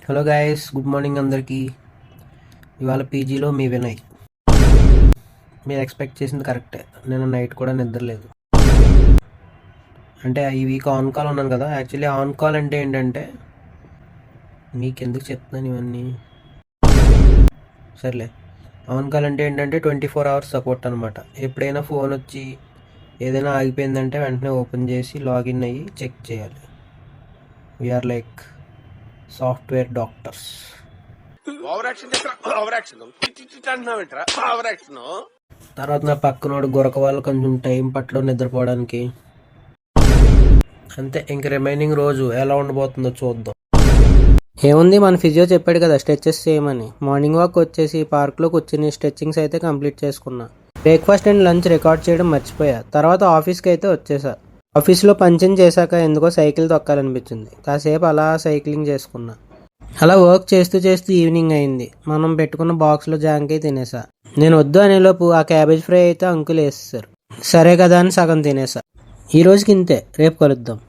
Hello guys, good morning అందరికీ. ఇవాళ పీజీలో మీ వినయ్. మీరు ఎక్స్పెక్ట్ చేసింది కరెక్టే, నేను నైట్ కూడా నిద్రలేదు. అంటే ఈ వీక్ ఆన్ కాల్ ఉన్నాను కదా. యాక్చువల్లీ ఆన్ కాల్ అంటే ఏంటంటే, మీకు ఎందుకు చెప్తున్నాను ఇవన్నీ, సర్లే. ఆన్ కాల్ అంటే ఏంటంటే 24 hours సపోర్ట్ అనమాట. ఎప్పుడైనా ఫోన్ వచ్చి ఏదైనా ఆగిపోయిందంటే వెంటనే ఓపెన్ చేసి లాగిన్ అయ్యి చెక్ చేయాలి. We are like software doctors. తర్వాత నా పక్కనోడు గొరక వాళ్ళు కొంచెం టైం పట్లో నిద్రపోవడానికి. అంతే, ఇంక రిమైనింగ్ రోజు ఎలా ఉండబోతుందో చూద్దాం. ఏముంది, మన ఫిజియో చెప్పాడు కదా స్ట్రెచెస్ చేయమని. మార్నింగ్ వాక్ వచ్చేసి పార్క్లో కూర్చుని స్ట్రెచ్చింగ్స్ అయితే కంప్లీట్ చేసుకున్నా. బ్రేక్ఫాస్ట్ అండ్ లంచ్ రికార్డ్ చేయడం మర్చిపోయా. తర్వాత ఆఫీస్కి అయితే వచ్చేసా. ఆఫీస్లో పంచింగ్ చేశాక ఎందుకో సైకిల్ తొక్కాలనిపించింది. కాసేపు అలా సైక్లింగ్ చేసుకున్నా. అలా వర్క్ చేస్తూ చేస్తూ ఈవినింగ్ అయింది. మనం పెట్టుకున్న బాక్స్లో జాంకాయ తినేసా. నేను వద్దు అనేలోపు ఆ క్యాబేజ్ ఫ్రై అయితే అంకుల్ వేసేసారు. సరే కదా అని సగం తినేసా. ఈ రోజుకి ఇంతే, రేపు కలుద్దాం.